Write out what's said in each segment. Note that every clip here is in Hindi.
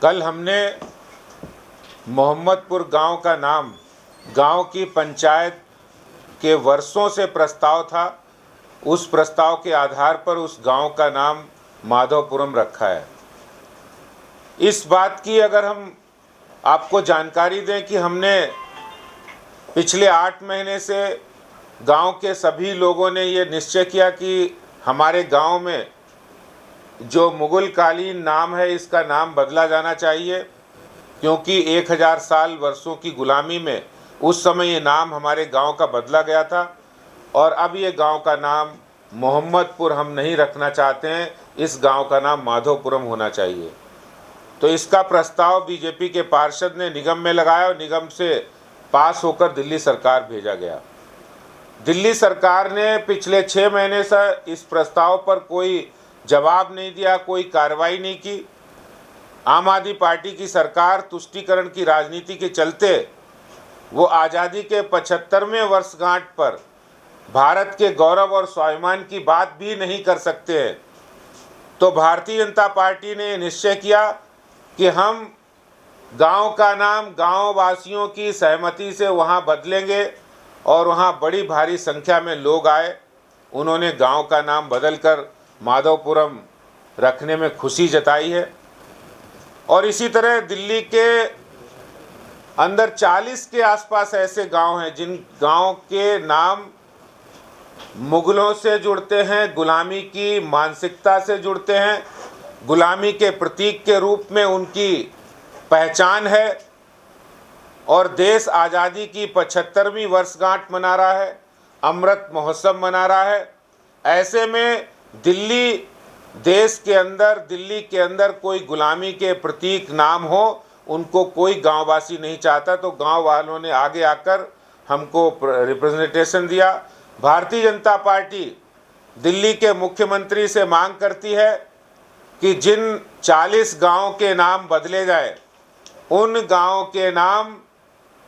कल हमने मोहम्मदपुर गांव का नाम गांव की पंचायत के वर्षों से प्रस्ताव था, उस प्रस्ताव के आधार पर उस गांव का नाम माधवपुरम रखा है। इस बात की अगर हम आपको जानकारी दें कि हमने पिछले 8 महीने से गांव के सभी लोगों ने ये निश्चय किया कि हमारे गांव में जो मुगल कालीन नाम है इसका नाम बदला जाना चाहिए, क्योंकि 1000 साल वर्षों की गुलामी में उस समय ये नाम हमारे गांव का बदला गया था और अब ये गांव का नाम मोहम्मदपुर हम नहीं रखना चाहते हैं, इस गांव का नाम माधवपुरम होना चाहिए। तो इसका प्रस्ताव बीजेपी के पार्षद ने निगम में लगाया और निगम से पास होकर दिल्ली सरकार भेजा गया। दिल्ली सरकार ने पिछले 6 महीने से इस प्रस्ताव पर कोई जवाब नहीं दिया, कोई कार्रवाई नहीं की। आम आदमी पार्टी की सरकार तुष्टीकरण की राजनीति के चलते वो आज़ादी के 75वें वर्षगांठ पर भारत के गौरव और स्वाभिमान की बात भी नहीं कर सकते हैं। तो भारतीय जनता पार्टी ने निश्चय किया कि हम गांव का नाम गांव वासियों की सहमति से वहां बदलेंगे और वहां बड़ी भारी संख्या में लोग आए। उन्होंने गांव का नाम बदलकर माधवपुरम रखने में खुशी जताई है। और इसी तरह दिल्ली के अंदर 40 के आसपास ऐसे गांव हैं जिन गांव के नाम मुगलों से जुड़ते हैं, गुलामी की मानसिकता से जुड़ते हैं, गुलामी के प्रतीक के रूप में उनकी पहचान है। और देश आज़ादी की 75वीं वर्षगांठ मना रहा है, अमृत महोत्सव मना रहा है। ऐसे में दिल्ली के अंदर कोई गुलामी के प्रतीक नाम हो, उनको कोई गांववासी नहीं चाहता। तो गांव वालों ने आगे आकर हमको रिप्रेजेंटेशन दिया। भारतीय जनता पार्टी दिल्ली के मुख्यमंत्री से मांग करती है कि जिन 40 गांव के नाम बदले जाए, उन गांव के नाम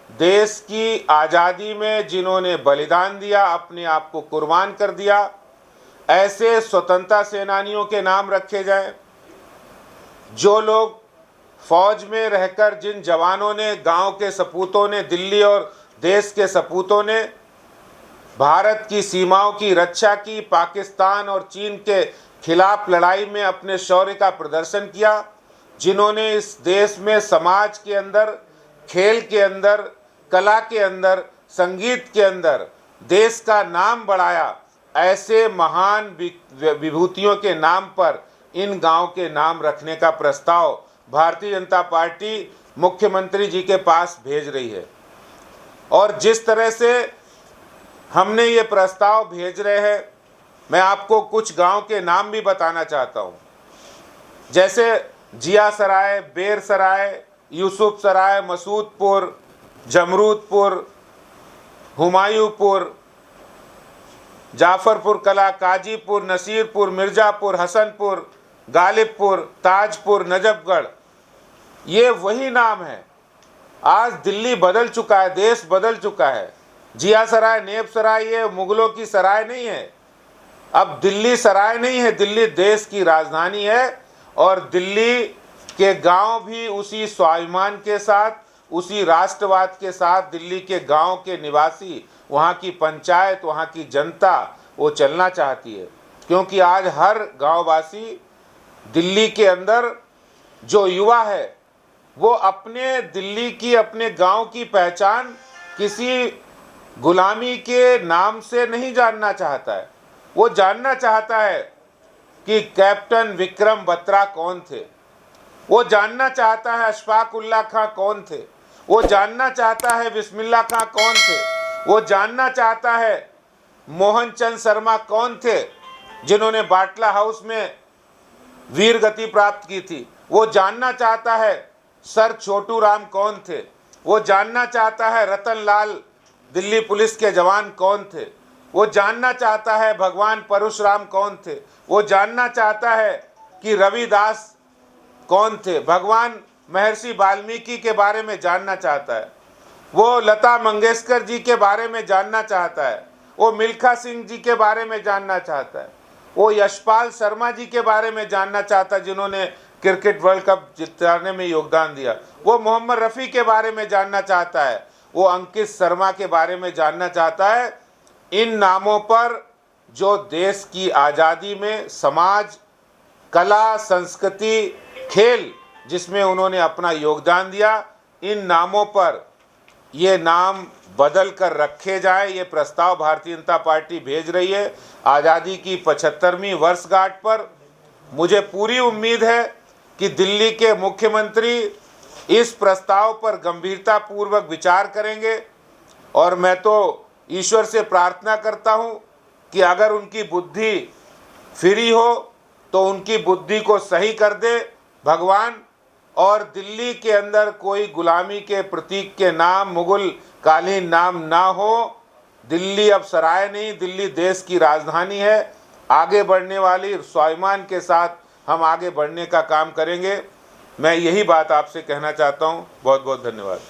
देश की आज़ादी में जिन्होंने बलिदान दिया, अपने आप को कुर्बान कर दिया, ऐसे स्वतंत्रता सेनानियों के नाम रखे जाएं। जो लोग फौज में रहकर, जिन जवानों ने, गांव के सपूतों ने, दिल्ली और देश के सपूतों ने भारत की सीमाओं की रक्षा की, पाकिस्तान और चीन के खिलाफ लड़ाई में अपने शौर्य का प्रदर्शन किया, जिन्होंने इस देश में समाज के अंदर, खेल के अंदर, कला के अंदर, संगीत के अंदर देश का नाम बढ़ाया, ऐसे महान विभूतियों के नाम पर इन गांव के नाम रखने का प्रस्ताव भारतीय जनता पार्टी मुख्यमंत्री जी के पास भेज रही है। और जिस तरह से हमने ये प्रस्ताव भेज रहे हैं, मैं आपको कुछ गांव के नाम भी बताना चाहता हूं, जैसे जिया सराय, बेर सराय, यूसुफ सराय, मसूदपुर, जमरूदपुर, हुमायूंपुर, जाफरपुर कला, काजीपुर, नसीरपुर, मिर्ज़ापुर, हसनपुर, गालिबपुर, ताजपुर, नजफगढ़, ये वही नाम है। आज दिल्ली बदल चुका है, देश बदल चुका है। जिया सराय, नेब सराय ये मुगलों की सराय नहीं है, अब दिल्ली सराय नहीं है, दिल्ली देश की राजधानी है। और दिल्ली के गांव भी उसी स्वाभिमान के साथ, उसी राष्ट्रवाद के साथ दिल्ली के गांव के निवासी, वहाँ की पंचायत, वहाँ की जनता वो चलना चाहती है। क्योंकि आज हर गांववासी दिल्ली के अंदर जो युवा है वो अपने दिल्ली की, अपने गांव की पहचान किसी गुलामी के नाम से नहीं जानना चाहता है। वो जानना चाहता है कि कैप्टन विक्रम बत्रा कौन थे, वो जानना चाहता है अशफाक उल्लाह खां कौन थे, वो जानना चाहता है बिस्मिल्लाह खां कौन थे, वो जानना चाहता है मोहन चंद शर्मा कौन थे जिन्होंने बाटला हाउस में वीर गति प्राप्त की थी, वो जानना चाहता है सर छोटू राम कौन थे, वो जानना चाहता है रतन लाल दिल्ली पुलिस के जवान कौन थे, वो जानना चाहता है भगवान परशुराम कौन थे, वो जानना चाहता है कि रविदास कौन थे, भगवान महर्षि वाल्मीकि के बारे में जानना चाहता है, वो लता मंगेशकर जी के बारे में जानना चाहता है, वो मिल्खा सिंह जी के बारे में जानना चाहता है, वो यशपाल शर्मा जी के बारे में जानना चाहता है जिन्होंने क्रिकेट वर्ल्ड कप जिताने में योगदान दिया। वो मोहम्मद रफ़ी के बारे में जानना चाहता है, वो अंकित शर्मा के बारे में जानना चाहता है। इन नामों पर जो देश की आज़ादी में समाज, कला, संस्कृति, खेल जिसमें उन्होंने अपना योगदान दिया, इन नामों पर ये नाम बदल कर रखे जाए, ये प्रस्ताव भारतीय जनता पार्टी भेज रही है। आज़ादी की 75वीं वर्षगांठ पर मुझे पूरी उम्मीद है कि दिल्ली के मुख्यमंत्री इस प्रस्ताव पर गंभीरतापूर्वक विचार करेंगे और मैं तो ईश्वर से प्रार्थना करता हूं कि अगर उनकी बुद्धि फ्री हो तो उनकी बुद्धि को सही कर दे भगवान, और दिल्ली के अंदर कोई गुलामी के प्रतीक के नाम, मुगल कालीन नाम ना हो। दिल्ली अब सराय नहीं, दिल्ली देश की राजधानी है। आगे बढ़ने वाली स्वाभिमान के साथ हम आगे बढ़ने का काम करेंगे। मैं यही बात आपसे कहना चाहता हूँ। बहुत बहुत धन्यवाद।